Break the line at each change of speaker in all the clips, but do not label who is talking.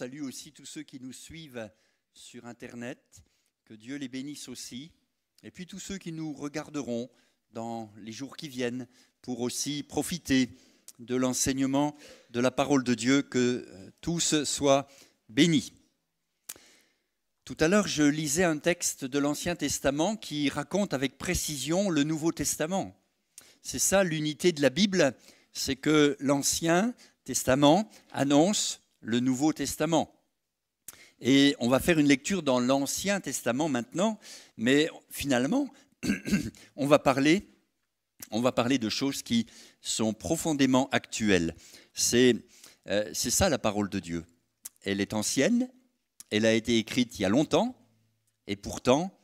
salue aussi tous ceux qui nous suivent sur Internet. Que Dieu les bénisse aussi. Et puis tous ceux qui nous regarderont dans les jours qui viennent pour aussi profiter de l'enseignement de la parole de Dieu. Que tous soient bénis. Tout à l'heure, je lisais un texte de l'Ancien Testament qui raconte avec précision le Nouveau Testament. C'est ça l'unité de la Bible, c'est que l'Ancien Testament annonce le Nouveau Testament. Et on va faire une lecture dans l'Ancien Testament maintenant, mais finalement, on va parler de choses qui sont profondément actuelles. C'est ça la parole de Dieu. Elle est ancienne, elle a été écrite il y a longtemps, et pourtant,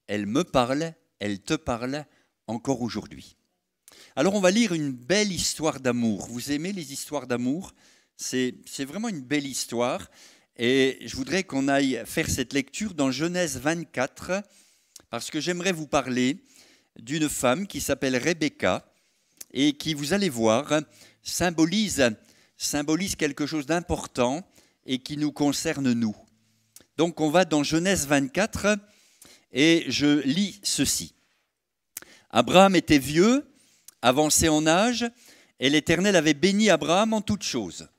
elle me parle, elle te parle encore aujourd'hui. Alors on va lire une belle histoire d'amour. Vous aimez les histoires d'amour ? C'est vraiment une belle histoire. Et je voudrais qu'on aille faire cette lecture dans Genèse 24, parce que j'aimerais vous parler d'une femme qui s'appelle Rebecca, et qui, vous allez voir, symbolise quelque chose d'important et qui nous concerne nous. Donc on va dans Genèse 24, et je lis ceci. Abraham était vieux, avancé en âge, et l'Éternel avait béni Abraham en toutes choses.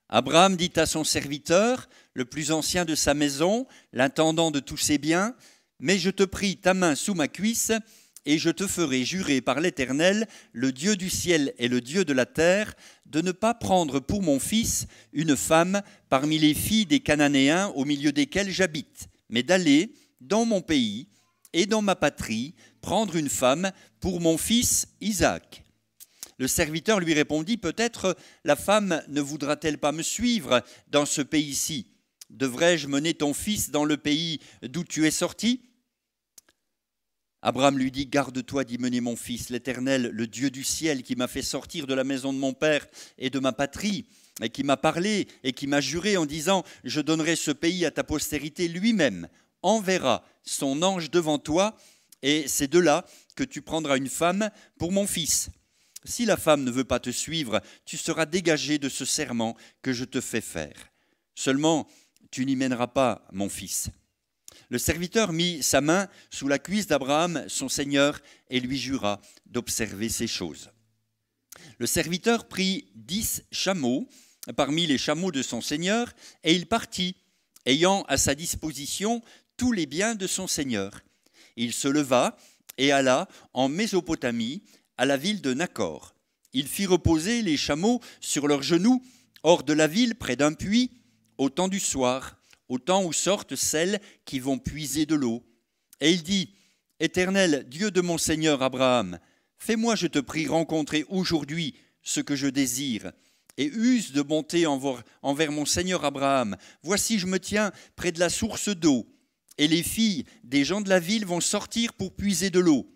Abraham dit à son serviteur, le plus ancien de sa maison, l'intendant de tous ses biens, « Mais je te prie ta main sous ma cuisse, et je te ferai jurer par l'Éternel, le Dieu du ciel et le Dieu de la terre, de ne pas prendre pour mon fils une femme parmi les filles des Cananéens au milieu desquels j'habite, mais d'aller dans mon pays et dans ma patrie prendre une femme pour mon fils Isaac. » Le serviteur lui répondit, « Peut-être la femme ne voudra-t-elle pas me suivre dans ce pays-ci ? Devrais-je mener ton fils dans le pays d'où tu es sorti ?» Abraham lui dit, « Garde-toi d'y mener mon fils, l'Éternel, le Dieu du ciel, qui m'a fait sortir de la maison de mon père et de ma patrie, et qui m'a parlé et qui m'a juré en disant, « Je donnerai ce pays à ta postérité lui-même, enverra son ange devant toi, et c'est de là que tu prendras une femme pour mon fils. Si la femme ne veut pas te suivre, tu seras dégagé de ce serment que je te fais faire. Seulement, tu n'y mèneras pas mon fils. » Le serviteur mit sa main sous la cuisse d'Abraham, son seigneur, et lui jura d'observer ces choses. Le serviteur prit 10 chameaux parmi les chameaux de son seigneur, et il partit, ayant à sa disposition tous les biens de son seigneur. Il se leva et alla en Mésopotamie, à la ville de Nacor. Il fit reposer les chameaux sur leurs genoux, hors de la ville, près d'un puits, au temps du soir, au temps où sortent celles qui vont puiser de l'eau. Et il dit, « Éternel, Dieu de mon Seigneur Abraham, fais-moi, je te prie, rencontrer aujourd'hui ce que je désire, et use de bonté envers mon Seigneur Abraham. Voici, je me tiens près de la source d'eau, et les filles des gens de la ville vont sortir pour puiser de l'eau.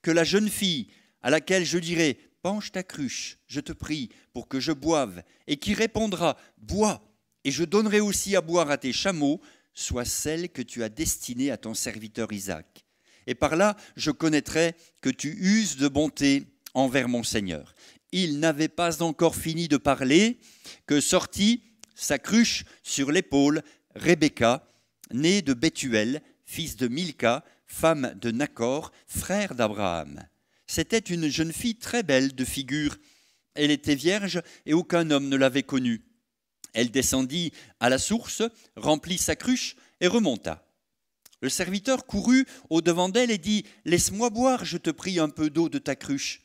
Que la jeune fille à laquelle je dirai, « Penche ta cruche, je te prie, pour que je boive, et qui répondra, « Bois, et je donnerai aussi à boire à tes chameaux, soit celle que tu as destinée à ton serviteur Isaac. Et par là, je connaîtrai que tu uses de bonté envers mon Seigneur. » Il n'avait pas encore fini de parler que sortit sa cruche sur l'épaule Rebecca, née de Bethuel, fils de Milca, femme de Nacor, frère d'Abraham. C'était une jeune fille très belle de figure. Elle était vierge et aucun homme ne l'avait connue. Elle descendit à la source, remplit sa cruche et remonta. Le serviteur courut au-devant d'elle et dit, « Laisse-moi boire, je te prie, un peu d'eau de ta cruche. »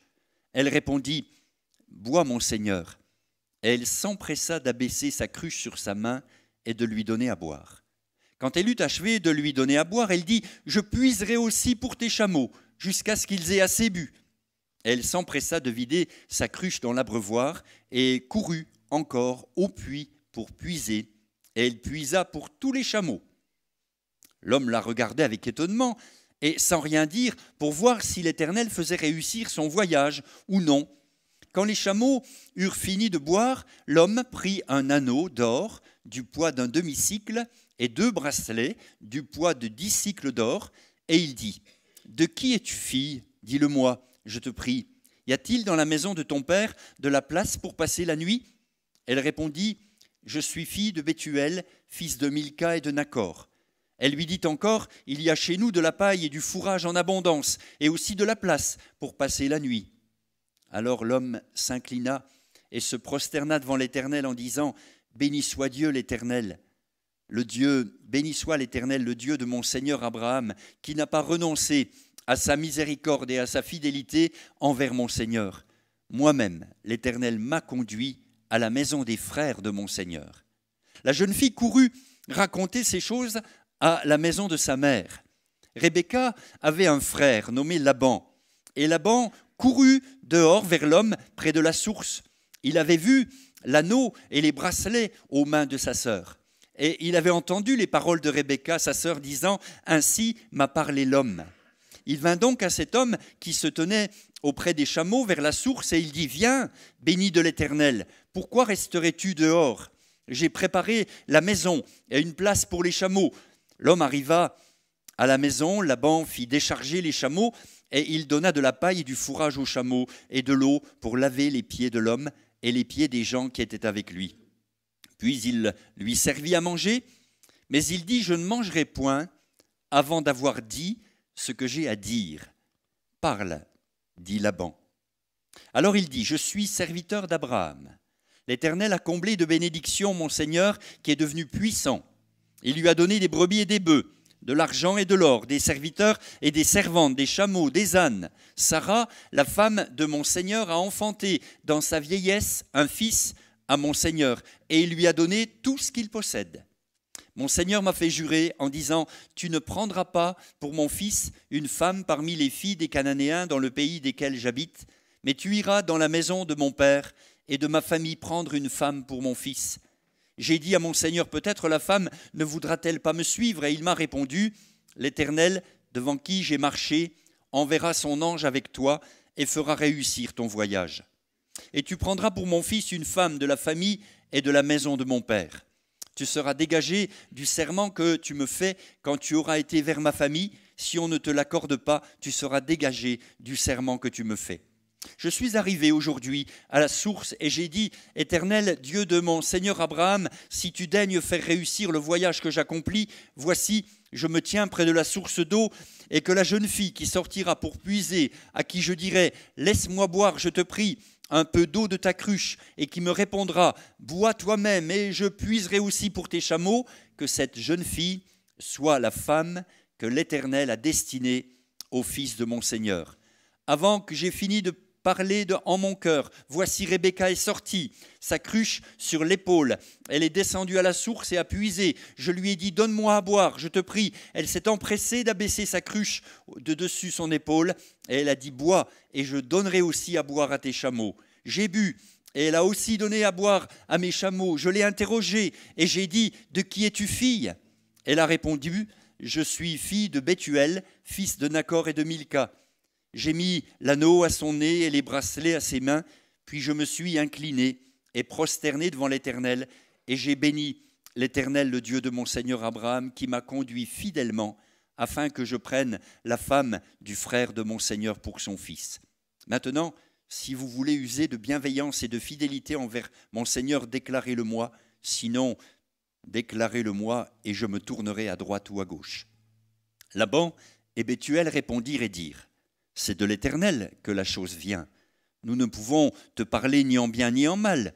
Elle répondit, « Bois, mon Seigneur. » Elle s'empressa d'abaisser sa cruche sur sa main et de lui donner à boire. Quand elle eut achevé de lui donner à boire, elle dit, « Je puiserai aussi pour tes chameaux, jusqu'à ce qu'ils aient assez bu. » Elle s'empressa de vider sa cruche dans l'abreuvoir et courut encore au puits pour puiser, et elle puisa pour tous les chameaux. L'homme la regardait avec étonnement et sans rien dire pour voir si l'Éternel faisait réussir son voyage ou non. Quand les chameaux eurent fini de boire, l'homme prit un anneau d'or du poids d'un demi-cycle et 2 bracelets du poids de 10 cycles d'or, et il dit, « De qui es-tu fille ? Dis-le-moi, je te prie. Y a-t-il dans la maison de ton père de la place pour passer la nuit ?» Elle répondit, « je suis fille de Bethuel, fils de Milca et de Nachor. Elle lui dit encore, il y a chez nous de la paille et du fourrage en abondance, et aussi de la place pour passer la nuit. Alors l'homme s'inclina et se prosterna devant l'Éternel en disant, béni soit Dieu l'Éternel, béni soit l'Éternel, le Dieu de mon Seigneur Abraham, qui n'a pas renoncé à sa miséricorde et à sa fidélité envers mon Seigneur. Moi-même, l'Éternel m'a conduit à la maison des frères de mon Seigneur. La jeune fille courut raconter ces choses à la maison de sa mère. Rebecca avait un frère nommé Laban, et Laban courut dehors vers l'homme près de la source. Il avait vu l'anneau et les bracelets aux mains de sa sœur. Et il avait entendu les paroles de Rebecca, sa sœur, disant « Ainsi m'a parlé l'homme ». Il vint donc à cet homme qui se tenait auprès des chameaux vers la source, et il dit « Viens, béni de l'Éternel, pourquoi resterais-tu dehors ? J'ai préparé la maison et une place pour les chameaux. » L'homme arriva à la maison, Laban fit décharger les chameaux, et il donna de la paille et du fourrage aux chameaux, et de l'eau pour laver les pieds de l'homme et les pieds des gens qui étaient avec lui. Puis il lui servit à manger, mais il dit « Je ne mangerai point avant d'avoir dit ce que j'ai à dire. » « Parle, dit Laban. Alors il dit « Je suis serviteur d'Abraham. L'Éternel a comblé de bénédictions mon Seigneur qui est devenu puissant. Il lui a donné des brebis et des bœufs, de l'argent et de l'or, des serviteurs et des servantes, des chameaux, des ânes. Sarah, la femme de mon Seigneur, a enfanté dans sa vieillesse un fils à mon Seigneur, et il lui a donné tout ce qu'il possède. Mon Seigneur m'a fait jurer en disant, tu ne prendras pas pour mon fils une femme parmi les filles des Cananéens dans le pays desquels j'habite, mais tu iras dans la maison de mon père et de ma famille prendre une femme pour mon fils. J'ai dit à mon Seigneur, peut-être la femme ne voudra-t-elle pas me suivre? Et il m'a répondu, l'Éternel, devant qui j'ai marché, enverra son ange avec toi et fera réussir ton voyage. Et tu prendras pour mon fils une femme de la famille et de la maison de mon père. Tu seras dégagé du serment que tu me fais quand tu auras été vers ma famille. Si on ne te l'accorde pas, tu seras dégagé du serment que tu me fais. Je suis arrivé aujourd'hui à la source et j'ai dit, Éternel, Dieu de mon Seigneur Abraham, si tu daignes faire réussir le voyage que j'accomplis, voici, je me tiens près de la source d'eau et que la jeune fille qui sortira pour puiser, à qui je dirai, laisse-moi boire, je te prie, un peu d'eau de ta cruche, et qui me répondra, bois toi-même et je puiserai aussi pour tes chameaux, que cette jeune fille soit la femme que l'Éternel a destinée au fils de mon Seigneur. Avant que j'aie fini de parler en mon cœur, voici Rebecca est sortie, sa cruche sur l'épaule. Elle est descendue à la source et a puisé. Je lui ai dit, donne-moi à boire, je te prie. Elle s'est empressée d'abaisser sa cruche de dessus son épaule. Et elle a dit, bois, et je donnerai aussi à boire à tes chameaux. J'ai bu, et elle a aussi donné à boire à mes chameaux. Je l'ai interrogée, et j'ai dit, de qui es-tu fille? Elle a répondu, je suis fille de Bethuel, fils de Nachor et de Milca. J'ai mis l'anneau à son nez et les bracelets à ses mains, puis je me suis incliné et prosterné devant l'Éternel, et j'ai béni l'Éternel, le Dieu de mon Seigneur Abraham, qui m'a conduit fidèlement, afin que je prenne la femme du frère de mon Seigneur pour son fils. Maintenant, si vous voulez user de bienveillance et de fidélité envers mon Seigneur, déclarez-le-moi, sinon déclarez-le-moi, et je me tournerai à droite ou à gauche. Laban et Bethuel répondirent et dirent, c'est de l'Éternel que la chose vient. Nous ne pouvons te parler ni en bien ni en mal.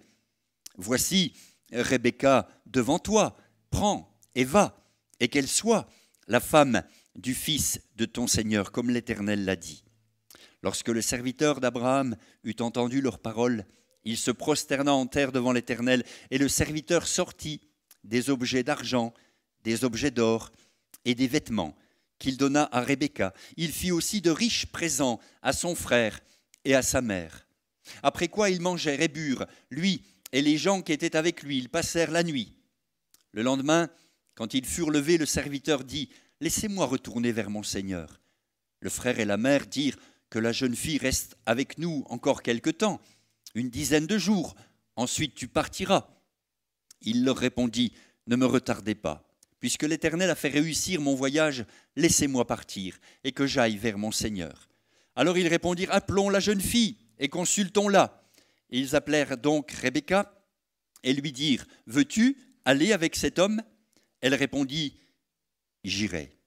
Voici Rebecca devant toi, prends et va, et qu'elle soit la femme du fils de ton Seigneur, comme l'Éternel l'a dit. Lorsque le serviteur d'Abraham eut entendu leurs paroles, il se prosterna en terre devant l'Éternel, et le serviteur sortit des objets d'argent, des objets d'or et des vêtements qu'il donna à Rebecca. Il fit aussi de riches présents à son frère et à sa mère. Après quoi ils mangèrent et burent, lui et les gens qui étaient avec lui. Ils passèrent la nuit. Le lendemain, quand ils furent levés, le serviteur dit, « Laissez-moi retourner vers mon Seigneur. » Le frère et la mère dirent, « Que la jeune fille reste avec nous encore quelque temps, 10 de jours, ensuite tu partiras. » Il leur répondit, « Ne me retardez pas. Puisque l'Éternel a fait réussir mon voyage, laissez-moi partir et que j'aille vers mon Seigneur. » Alors ils répondirent, « Appelons la jeune fille et consultons-la. » Et ils appelèrent donc Rebecca. et lui dirent, « Veux-tu aller avec cet homme ?» Elle répondit, « J'irai. »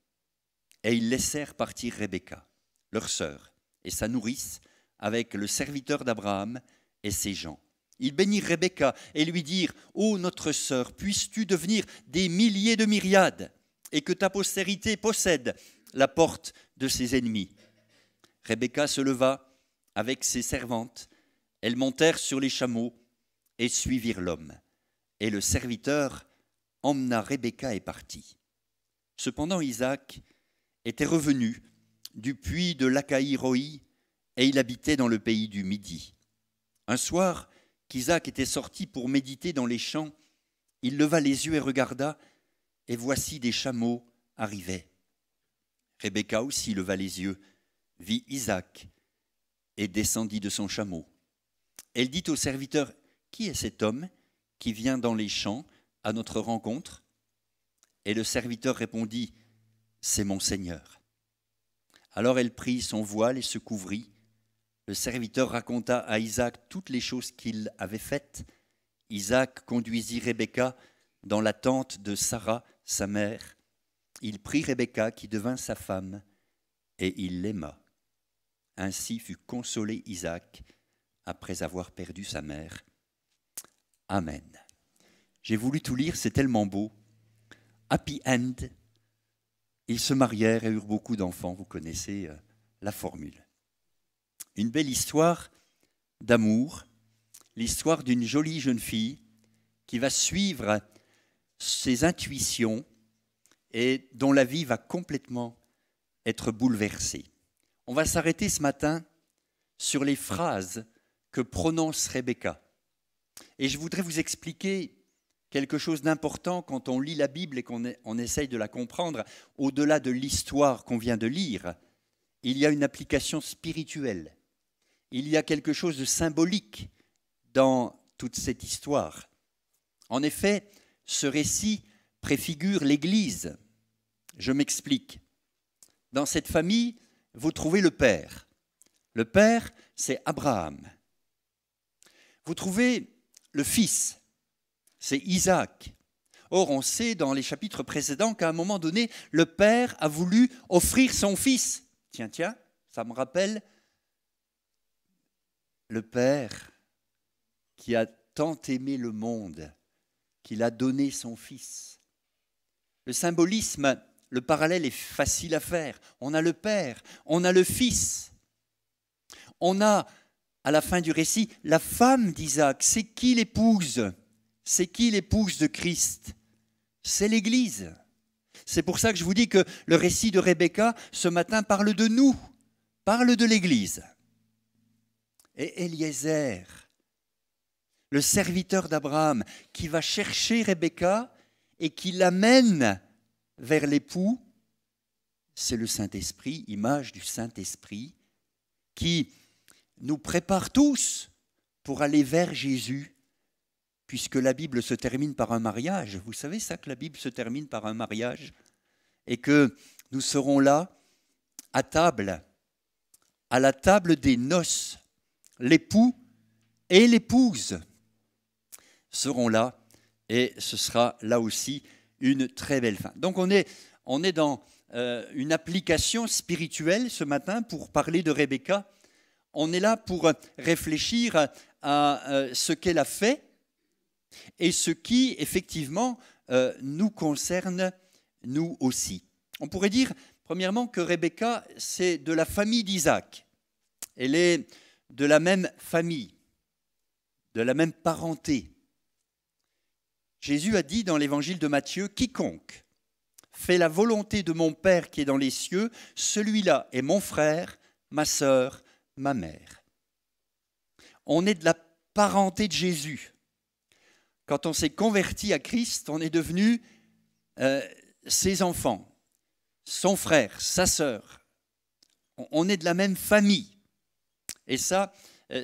Et ils laissèrent partir Rebecca, leur sœur, et sa nourrice, avec le serviteur d'Abraham et ses gens. Ils bénirent Rebecca et lui dirent, « Ô notre sœur, puisses-tu devenir des milliers de myriades, et que ta postérité possède la porte de ses ennemis. » Rebecca se leva avec ses servantes. Elles montèrent sur les chameaux et suivirent l'homme. Et le serviteur emmena Rebecca et partit. Cependant Isaac était revenu du puits de Lacaï-Roi, et il habitait dans le pays du Midi. Un soir qu'Isaac était sorti pour méditer dans les champs, il leva les yeux et regarda, et voici des chameaux arrivaient. Rebecca aussi leva les yeux, vit Isaac, et descendit de son chameau. Elle dit au serviteur, « Qui est cet homme qui vient dans les champs à notre rencontre ?» Et le serviteur répondit, « C'est mon Seigneur. » Alors elle prit son voile et se couvrit. Le serviteur raconta à Isaac toutes les choses qu'il avait faites. Isaac conduisit Rebecca dans la tente de Sarah, sa mère. Il prit Rebecca qui devint sa femme, et il l'aima. Ainsi fut consolé Isaac après avoir perdu sa mère. Amen. J'ai voulu tout lire, c'est tellement beau. Happy end. Ils se marièrent et eurent beaucoup d'enfants. Vous connaissez la formule. Une belle histoire d'amour, l'histoire d'une jolie jeune fille qui va suivre ses intuitions et dont la vie va complètement être bouleversée. On va s'arrêter ce matin sur les phrases que prononce Rebecca. Et je voudrais vous expliquer quelque chose d'important quand on lit la Bible et qu'on essaye de la comprendre. Au-delà de l'histoire qu'on vient de lire, il y a une application spirituelle. Il y a quelque chose de symbolique dans toute cette histoire. En effet, ce récit préfigure l'Église. Je m'explique. Dans cette famille, vous trouvez le père. Le père, c'est Abraham. Vous trouvez le fils, c'est Isaac. Or, on sait dans les chapitres précédents qu'à un moment donné, le père a voulu offrir son fils. Tiens, ça me rappelle le père qui a tant aimé le monde, qu'il a donné son fils. Le symbolisme, le parallèle est facile à faire. On a le père, on a le fils. On a, à la fin du récit, la femme d'Isaac. C'est qui l'épouse ? C'est qui l'épouse de Christ ? C'est l'Église. C'est pour ça que je vous dis que le récit de Rebecca, ce matin, parle de nous, parle de l'Église. Et Eliezer, le serviteur d'Abraham, qui va chercher Rebecca et qui l'amène vers l'époux, c'est le Saint-Esprit, image du Saint-Esprit, qui nous prépare tous pour aller vers Jésus, puisque la Bible se termine par un mariage. Vous savez ça, que la Bible se termine par un mariage, et que nous serons là, à table, à la table des noces. L'époux et l'épouse seront là, et ce sera là aussi une très belle fin. Donc on est dans une application spirituelle ce matin pour parler de Rebecca. On est là pour réfléchir à ce qu'elle a fait et ce qui, effectivement, nous concerne, nous aussi. On pourrait dire, premièrement, que Rebecca, c'est de la famille d'Isaac. Elle est de la même famille, de la même parenté. Jésus a dit dans l'évangile de Matthieu, « Quiconque fait la volonté de mon Père qui est dans les cieux, celui-là est mon frère, ma sœur, ma mère. » On est de la parenté de Jésus. Quand on s'est converti à Christ, on est devenu ses enfants, son frère, sa sœur. On est de la même famille. Et ça,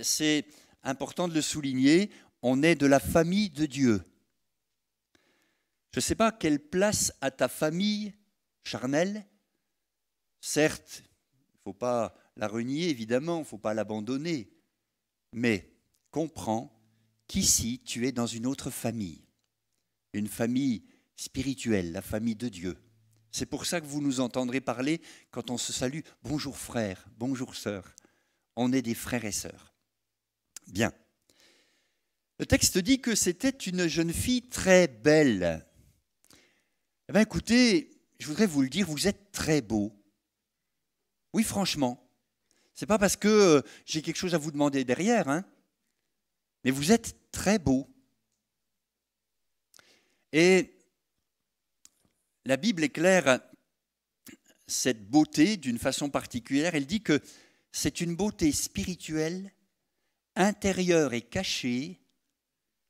c'est important de le souligner, on est de la famille de Dieu. Je ne sais pas quelle place a ta famille charnelle. Certes, il ne faut pas la renier, évidemment, il ne faut pas l'abandonner. Mais comprends qu'ici, tu es dans une autre famille, une famille spirituelle, la famille de Dieu. C'est pour ça que vous nous entendrez parler quand on se salue. Bonjour frère, bonjour sœur. On est des frères et sœurs. Bien. Le texte dit que c'était une jeune fille très belle. Eh bien, écoutez, je voudrais vous le dire, vous êtes très beau. Oui, franchement. Ce n'est pas parce que j'ai quelque chose à vous demander derrière, hein, mais vous êtes très beau. Et la Bible éclaire cette beauté d'une façon particulière. Elle dit que c'est une beauté spirituelle, intérieure et cachée,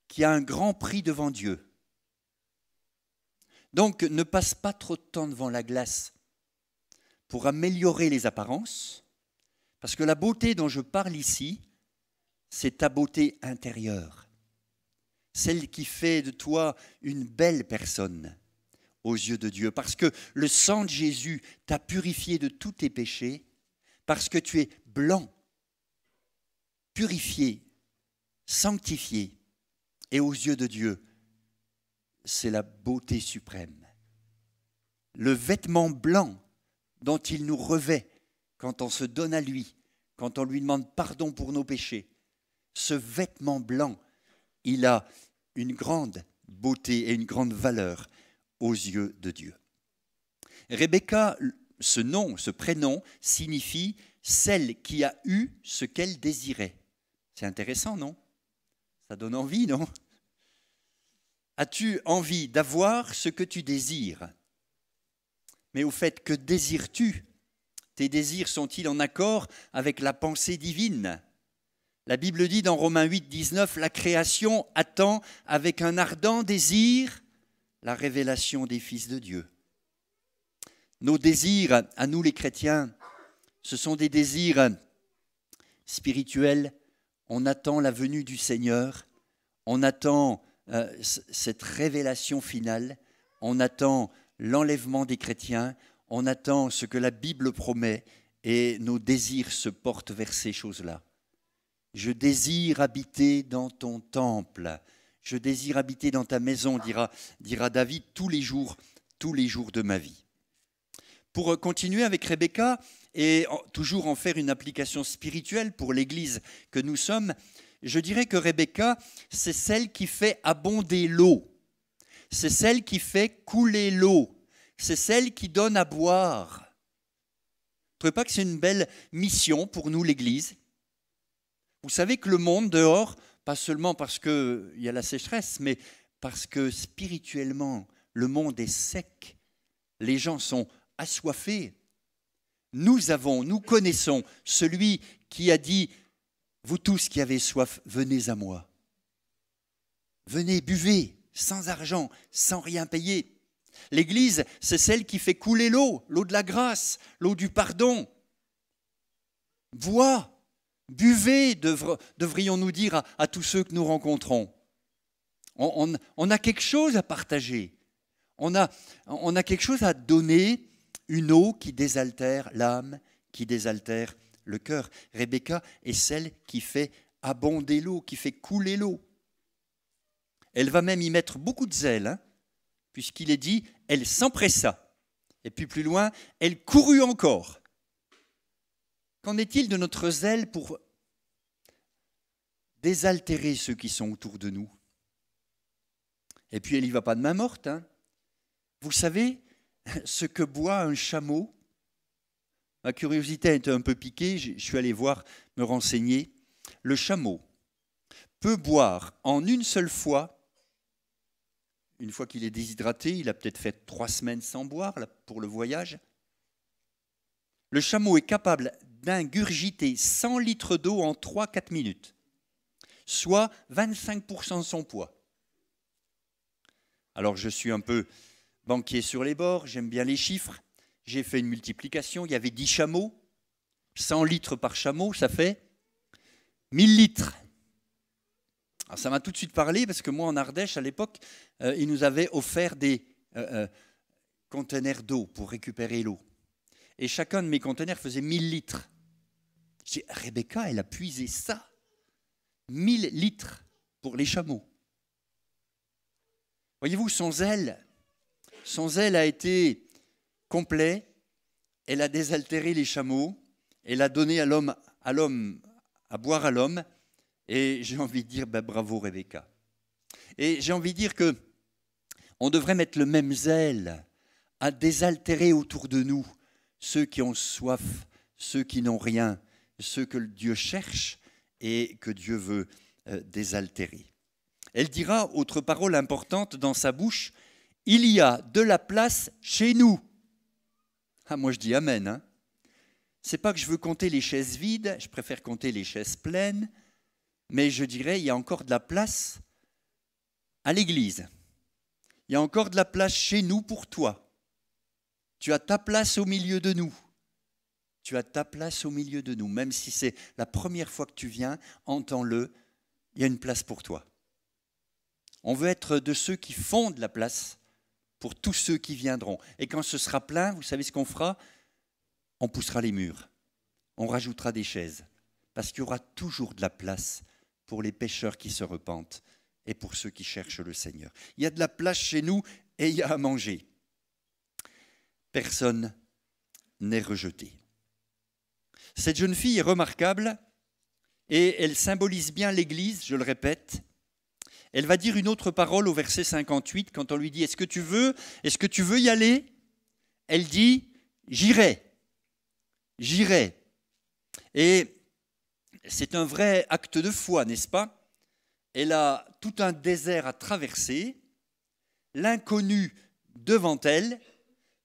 qui a un grand prix devant Dieu. Donc, ne passe pas trop de temps devant la glace pour améliorer les apparences, parce que la beauté dont je parle ici, c'est ta beauté intérieure, celle qui fait de toi une belle personne aux yeux de Dieu, parce que le sang de Jésus t'a purifié de tous tes péchés, parce que tu es blanc, purifié, sanctifié, et aux yeux de Dieu, c'est la beauté suprême. Le vêtement blanc dont il nous revêt quand on se donne à lui, quand on lui demande pardon pour nos péchés, ce vêtement blanc, il a une grande beauté et une grande valeur aux yeux de Dieu. Rebecca, ce nom, ce prénom, signifie celle qui a eu ce qu'elle désirait. C'est intéressant, non? Ça donne envie, non? As-tu envie d'avoir ce que tu désires? Mais au fait, que désires-tu? Tes désirs sont-ils en accord avec la pensée divine? La Bible dit dans Romains 8, 19, la création attend avec un ardent désir la révélation des fils de Dieu. Nos désirs, à nous les chrétiens, ce sont des désirs spirituels. On attend la venue du Seigneur, on attend cette révélation finale, on attend l'enlèvement des chrétiens, on attend ce que la Bible promet et nos désirs se portent vers ces choses-là. Je désire habiter dans ton temple, je désire habiter dans ta maison, dira David, tous les jours de ma vie. Pour continuer avec Rebecca et toujours en faire une application spirituelle pour l'Église que nous sommes, je dirais que Rebecca, c'est celle qui fait abonder l'eau, c'est celle qui fait couler l'eau, c'est celle qui donne à boire. Vous ne trouvez pas que c'est une belle mission pour nous, l'Église? Vous savez que le monde dehors, pas seulement parce qu'il y a la sécheresse, mais parce que spirituellement, le monde est sec. Les gens sont assoiffés. Nous connaissons celui qui a dit « Vous tous qui avez soif, venez à moi. Venez, buvez, sans argent, sans rien payer. » L'Église, c'est celle qui fait couler l'eau, l'eau de la grâce, l'eau du pardon. Bois, buvez, devrions-nous dire à tous ceux que nous rencontrons. On a quelque chose à partager. On a quelque chose à donner, une eau qui désaltère l'âme, qui désaltère le cœur. Rebecca est celle qui fait abonder l'eau, qui fait couler l'eau. Elle va même y mettre beaucoup de zèle, hein, puisqu'il est dit, elle s'empressa. Et puis plus loin, elle courut encore. Qu'en est-il de notre zèle pour désaltérer ceux qui sont autour de nous? Et puis elle n'y va pas de main morte. Hein. Vous savez ce que boit un chameau? Ma curiosité a été un peu piquée, je suis allé voir, me renseigner. Le chameau peut boire en une seule fois, une fois qu'il est déshydraté, il a peut-être fait 3 semaines sans boire là, pour le voyage. Le chameau est capable d'ingurgiter 100 litres d'eau en 3-4 minutes, soit 25% de son poids. Alors je suis un peu banquier sur les bords, j'aime bien les chiffres. J'ai fait une multiplication, il y avait 10 chameaux, 100 litres par chameau, ça fait 1000 litres. Alors ça m'a tout de suite parlé parce que moi en Ardèche à l'époque, ils nous avaient offert des conteneurs d'eau pour récupérer l'eau. Et chacun de mes conteneurs faisait 1000 litres. J'ai dit, Rebecca, elle a puisé ça, 1000 litres. pour les chameaux. Voyez-vous, son zèle a été complet. Elle a désaltéré les chameaux, elle a donné à boire à l'homme, et j'ai envie de dire, bravo Rebecca. Et j'ai envie de dire que on devrait mettre le même zèle à désaltérer autour de nous ceux qui ont soif, ceux qui n'ont rien, ceux que Dieu cherche et que Dieu veut désaltérer. Elle dira, autre parole importante dans sa bouche, « Il y a de la place chez nous ». Ah, moi je dis amen. Hein. C'est pas que je veux compter les chaises vides, je préfère compter les chaises pleines, mais je dirais il y a encore de la place à l'église. Il y a encore de la place chez nous pour toi. Tu as ta place au milieu de nous. Tu as ta place au milieu de nous. Même si c'est la première fois que tu viens, entends-le, il y a une place pour toi. On veut être de ceux qui font de la place pour tous ceux qui viendront. Et quand ce sera plein, vous savez ce qu'on fera? On poussera les murs, on rajoutera des chaises, parce qu'il y aura toujours de la place pour les pécheurs qui se repentent et pour ceux qui cherchent le Seigneur. Il y a de la place chez nous et il y a à manger. Personne n'est rejeté. Cette jeune fille est remarquable et elle symbolise bien l'Église, je le répète. Elle va dire une autre parole au verset 58, quand on lui dit « Est-ce que tu veux y aller ?» Elle dit « J'irai, j'irai. » Et c'est un vrai acte de foi, n'est-ce pas? Elle a tout un désert à traverser, l'inconnu devant elle,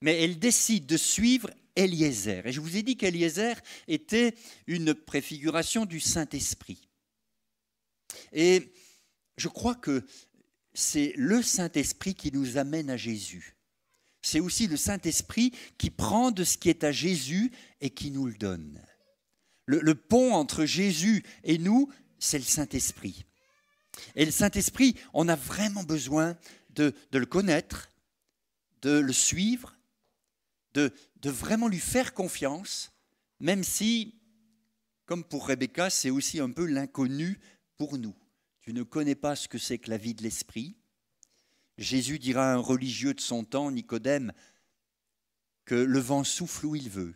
mais elle décide de suivre Eliezer. Et je vous ai dit qu'Eliezer était une préfiguration du Saint-Esprit. Et je crois que c'est le Saint-Esprit qui nous amène à Jésus. C'est aussi le Saint-Esprit qui prend de ce qui est à Jésus et qui nous le donne. Le pont entre Jésus et nous, c'est le Saint-Esprit. Et le Saint-Esprit, on a vraiment besoin de le connaître, de le suivre, de vraiment lui faire confiance, même si, comme pour Rebecca, c'est aussi un peu l'inconnu pour nous. Tu ne connais pas ce que c'est que la vie de l'esprit. Jésus dira à un religieux de son temps, Nicodème, que le vent souffle où il veut.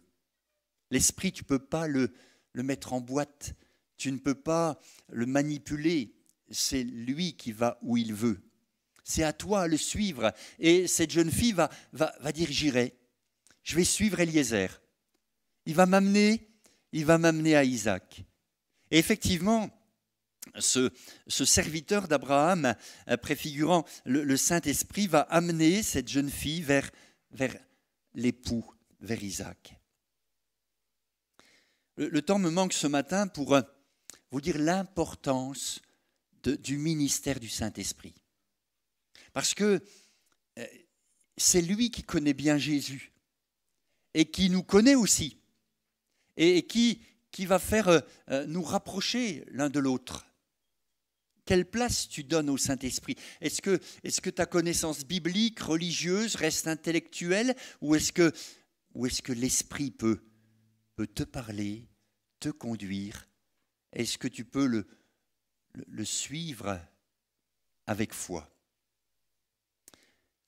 L'esprit, tu ne peux pas le mettre en boîte, tu ne peux pas le manipuler, c'est lui qui va où il veut. C'est à toi de le suivre. Et cette jeune fille va dire, j'irai, je vais suivre Eliezer. Il va m'amener à Isaac. Et effectivement, ce serviteur d'Abraham, préfigurant le Saint-Esprit, va amener cette jeune fille vers l'époux, vers Isaac. Le temps me manque ce matin pour vous dire l'importance du ministère du Saint-Esprit. Parce que c'est lui qui connaît bien Jésus et qui nous connaît aussi et qui va faire nous rapprocher l'un de l'autre. Quelle place tu donnes au Saint-Esprit? Est-ce que ta connaissance biblique, religieuse reste intellectuelle ou est-ce que l'Esprit peut te parler, te conduire? Est-ce que tu peux le suivre avec foi?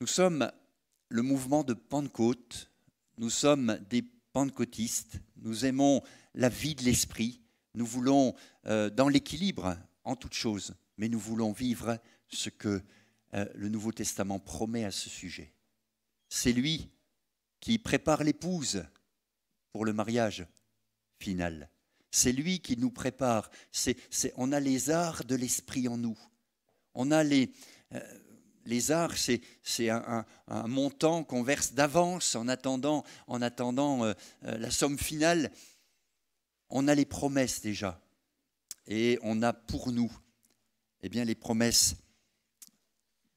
Nous sommes le mouvement de Pentecôte, nous sommes des pentecôtistes, nous aimons la vie de l'Esprit, nous voulons dans l'équilibre en toutes choses, mais nous voulons vivre ce que le Nouveau Testament promet à ce sujet. C'est lui qui prépare l'épouse pour le mariage final. C'est lui qui nous prépare. On a les arts de l'esprit en nous. On a les arts, c'est un montant qu'on verse d'avance en attendant la somme finale. On a les promesses déjà. Et on a pour nous les promesses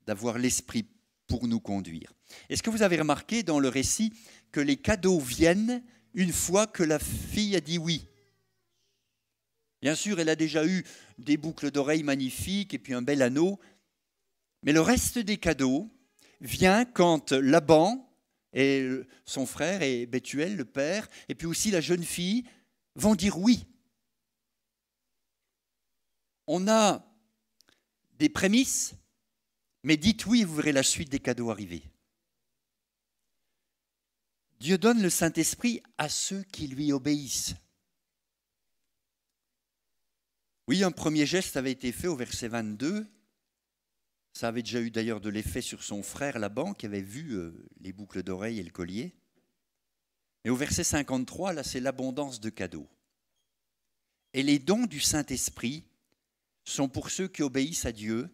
d'avoir l'esprit pour nous conduire. Est-ce que vous avez remarqué dans le récit que les cadeaux viennent une fois que la fille a dit oui? Bien sûr, elle a déjà eu des boucles d'oreilles magnifiques et puis un bel anneau, mais le reste des cadeaux vient quand Laban et son frère et Bethuel, le père, et puis aussi la jeune fille vont dire oui. On a des prémices, mais dites oui et vous verrez la suite des cadeaux arriver. Dieu donne le Saint-Esprit à ceux qui lui obéissent. Oui, un premier geste avait été fait au verset 22. Ça avait déjà eu d'ailleurs de l'effet sur son frère Laban qui avait vu les boucles d'oreilles et le collier. Et au verset 53, là, c'est l'abondance de cadeaux. Et les dons du Saint-Esprit sont pour ceux qui obéissent à Dieu.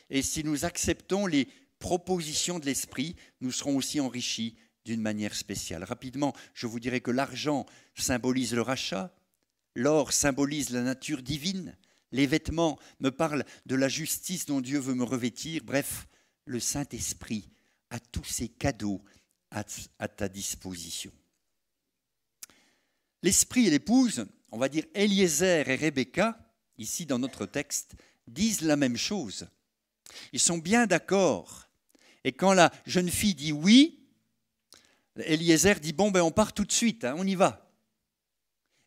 Et si nous acceptons les propositions de l'Esprit, nous serons aussi enrichis d'une manière spéciale. Rapidement, je vous dirais que l'argent symbolise le rachat, l'or symbolise la nature divine, les vêtements me parlent de la justice dont Dieu veut me revêtir. Bref, le Saint-Esprit a tous ces cadeaux à ta disposition. L'Esprit et l'épouse, on va dire Eliezer et Rebecca, ici dans notre texte, disent la même chose. Ils sont bien d'accord. Et quand la jeune fille dit oui, Eliezer dit bon, on part tout de suite, on y va.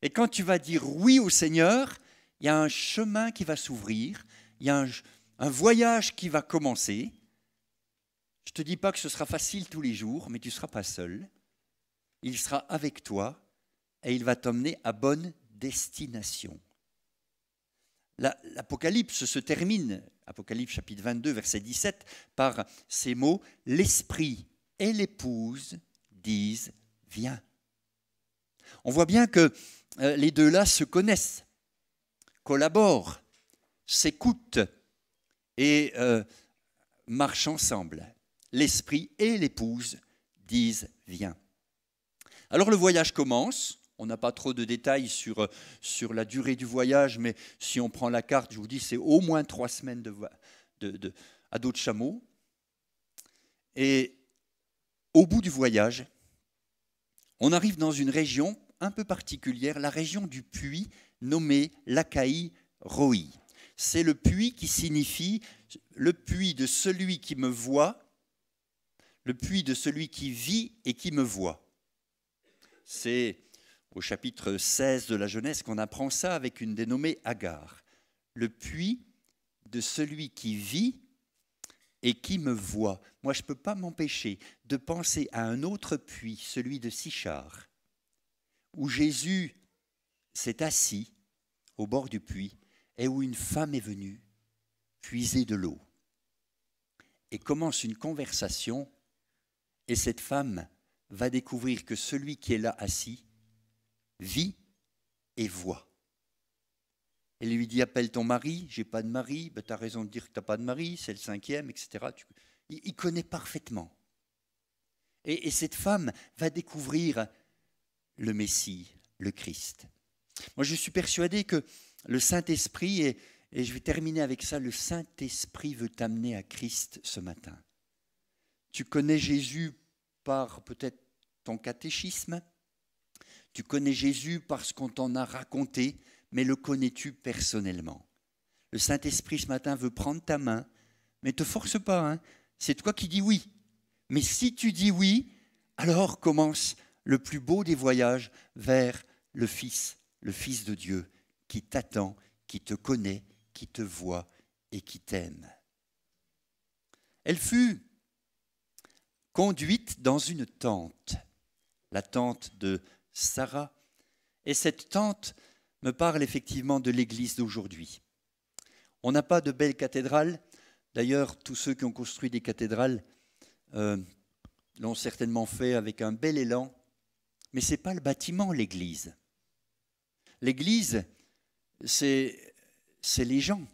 Et quand tu vas dire oui au Seigneur, il y a un chemin qui va s'ouvrir, il y a un voyage qui va commencer. Je ne te dis pas que ce sera facile tous les jours, mais tu ne seras pas seul. Il sera avec toi et il va t'emmener à bonne destination. L'Apocalypse se termine, Apocalypse chapitre 22, verset 17, par ces mots « L'Esprit et l'épouse disent « Viens ». On voit bien que les deux-là se connaissent, collaborent, s'écoutent et marchent ensemble. L'Esprit et l'épouse disent « Viens ». Alors le voyage commence. On n'a pas trop de détails sur la durée du voyage, mais si on prend la carte, je vous dis, c'est au moins 3 semaines à dos de chameau. Et au bout du voyage, on arrive dans une région un peu particulière, la région du puits nommée l'Achaïe Roi. C'est le puits qui signifie le puits de celui qui me voit, le puits de celui qui vit et qui me voit. C'est au chapitre 16 de la Genèse qu'on apprend ça avec une dénommée Agar. Le puits de celui qui vit et qui me voit. Moi, je ne peux pas m'empêcher de penser à un autre puits, celui de Sichar, où Jésus s'est assis au bord du puits et où une femme est venue puiser de l'eau. Et commence une conversation et cette femme va découvrir que celui qui est là assis vit et voit. Elle lui dit, appelle ton mari, j'ai pas de mari, tu as raison de dire que tu n'as pas de mari, c'est le 5e, etc. Il connaît parfaitement. Et cette femme va découvrir le Messie, le Christ. Moi, je suis persuadé que le Saint-Esprit, et je vais terminer avec ça, le Saint-Esprit veut t'amener à Christ ce matin. Tu connais Jésus par peut-être ton catéchisme, tu connais Jésus parce qu'on t'en a raconté, mais le connais-tu personnellement? Le Saint-Esprit ce matin veut prendre ta main, mais ne te force pas, c'est toi qui dis oui. Mais si tu dis oui, alors commence le plus beau des voyages vers le Fils de Dieu, qui t'attend, qui te connaît, qui te voit et qui t'aime. Elle fut conduite dans une tente, la tente de Sarah, et cette tente me parle effectivement de l'Église d'aujourd'hui. On n'a pas de belle cathédrale. D'ailleurs, tous ceux qui ont construit des cathédrales l'ont certainement fait avec un bel élan, mais ce n'est pas le bâtiment, l'Église. L'Église, c'est les gens.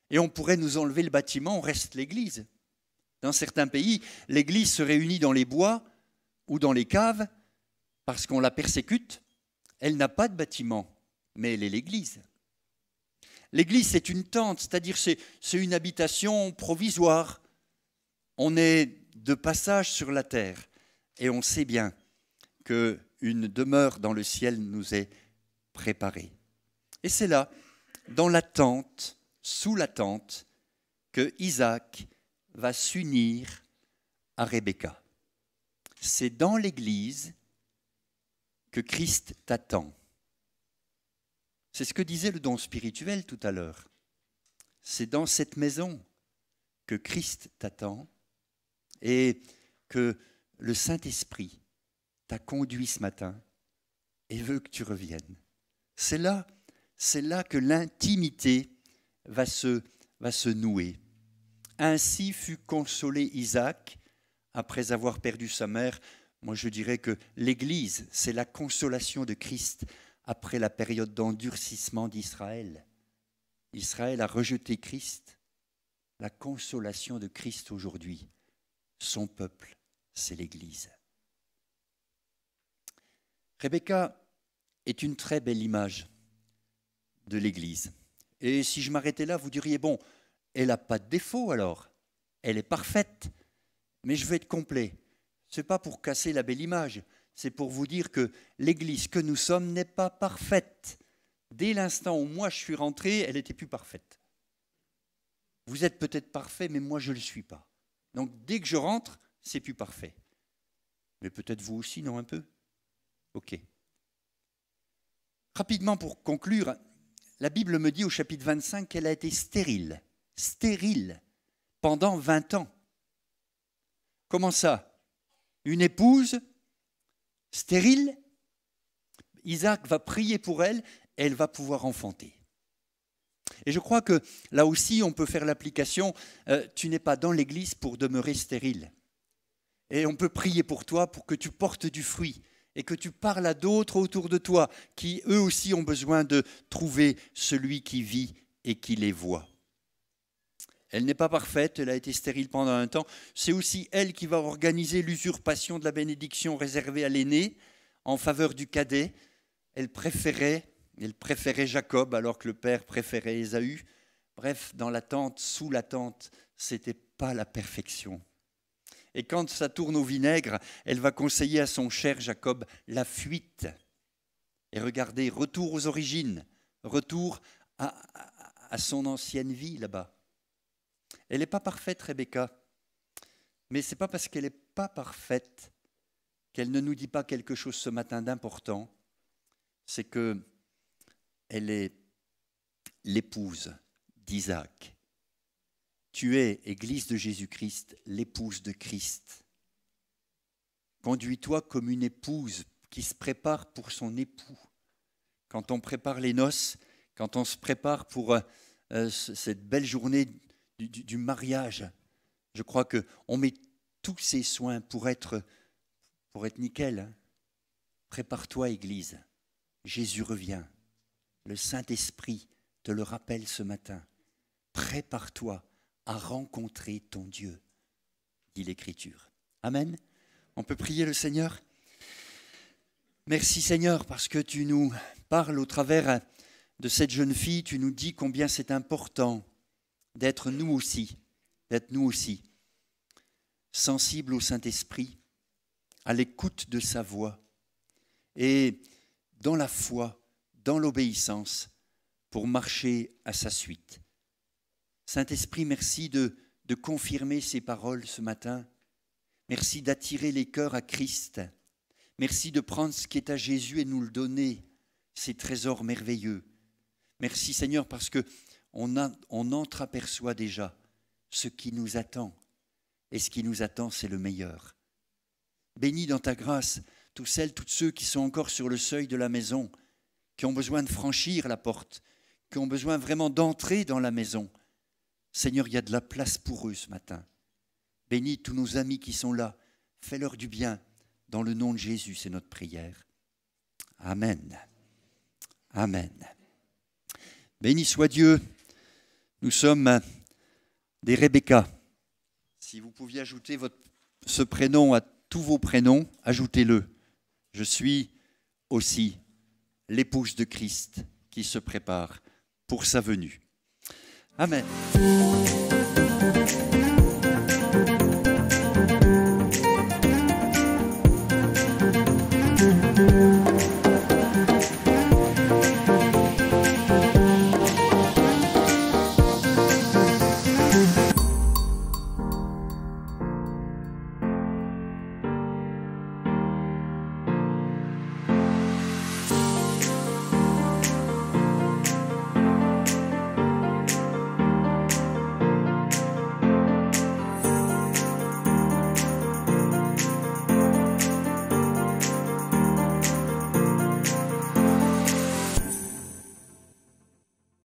Et on pourrait nous enlever le bâtiment, on reste l'Église. Dans certains pays, l'Église se réunit dans les bois ou dans les caves parce qu'on la persécute. Elle n'a pas de bâtiment, mais elle est l'Église. L'Église, c'est une tente, c'est-à-dire c'est une habitation provisoire. On est de passage sur la terre et on sait bien qu'une demeure dans le ciel nous est préparée. Et c'est là, dans la tente, sous la tente, que Isaac va s'unir à Rebecca. C'est dans l'Église que Christ t'attend. C'est ce que disait le don spirituel tout à l'heure. c'est dans cette maison que Christ t'attend et que le Saint-Esprit t'a conduit ce matin et veut que tu reviennes. C'est là que l'intimité va se nouer. Ainsi fut consolé Isaac après avoir perdu sa mère. Moi, je dirais que l'Église, c'est la consolation de Christ après la période d'endurcissement d'Israël. Israël a rejeté Christ. La consolation de Christ aujourd'hui, son peuple, c'est l'Église. Rebecca est une très belle image de l'Église. Et si je m'arrêtais là, vous diriez, bon, elle n'a pas de défaut alors, elle est parfaite, mais je vais être complet. Ce n'est pas pour casser la belle image, c'est pour vous dire que l'Église que nous sommes n'est pas parfaite. Dès l'instant où moi je suis rentré, elle n'était plus parfaite. Vous êtes peut-être parfait, mais moi je ne le suis pas. Donc dès que je rentre, c'est plus parfait. Mais peut-être vous aussi, non un peu? Ok. Rapidement pour conclure, la Bible me dit au chapitre 25 qu'elle a été stérile, pendant 20 ans. Comment ça? Une épouse stérile? Isaac va prier pour elle, et elle va pouvoir enfanter. Et je crois que là aussi, on peut faire l'application, tu n'es pas dans l'Église pour demeurer stérile. Et on peut prier pour toi pour que tu portes du fruit et que tu parles à d'autres autour de toi qui, eux aussi, ont besoin de trouver celui qui vit et qui les voit. Elle n'est pas parfaite, elle a été stérile pendant un temps. C'est aussi elle qui va organiser l'usurpation de la bénédiction réservée à l'aîné en faveur du cadet. Elle préférait Jacob alors que le père préférait Ésaü. Bref, dans l'attente, sous l'attente, ce n'était pas la perfection. Et quand ça tourne au vinaigre, elle va conseiller à son cher Jacob la fuite. Et regardez, retour aux origines, retour à son ancienne vie là-bas. Elle n'est pas parfaite, Rebecca, mais ce n'est pas parce qu'elle n'est pas parfaite qu'elle ne nous dit pas quelque chose ce matin d'important. C'est qu'elle est l'épouse d'Isaac. Tu es, Église de Jésus-Christ, l'épouse de Christ. Conduis-toi comme une épouse qui se prépare pour son époux. Quand on prépare les noces, quand on se prépare pour cette belle journée du mariage, je crois qu'on met tous ces soins pour être nickel. Prépare-toi, Église. Jésus revient. Le Saint-Esprit te le rappelle ce matin. Prépare-toi à rencontrer ton Dieu, dit l'Écriture. Amen. On peut prier le Seigneur? Merci Seigneur parce que tu nous parles au travers de cette jeune fille, tu nous dis combien c'est important d'être nous aussi sensibles au Saint-Esprit, à l'écoute de sa voix et dans la foi, dans l'obéissance pour marcher à sa suite. Saint-Esprit, merci de confirmer ces paroles ce matin. Merci d'attirer les cœurs à Christ. Merci de prendre ce qui est à Jésus et nous le donner, ces trésors merveilleux. Merci Seigneur parce qu'on entreaperçoit déjà ce qui nous attend. Et ce qui nous attend, c'est le meilleur. Bénis dans ta grâce toutes ceux qui sont encore sur le seuil de la maison, qui ont besoin de franchir la porte, qui ont besoin vraiment d'entrer dans la maison. Seigneur, il y a de la place pour eux ce matin. Bénis tous nos amis qui sont là. Fais-leur du bien. Dans le nom de Jésus, c'est notre prière. Amen. Amen. Béni soit Dieu. Nous sommes des Rebecca. Si vous pouviez ajouter ce prénom à tous vos prénoms, ajoutez-le. Je suis aussi l'épouse de Christ qui se prépare pour sa venue. Amen.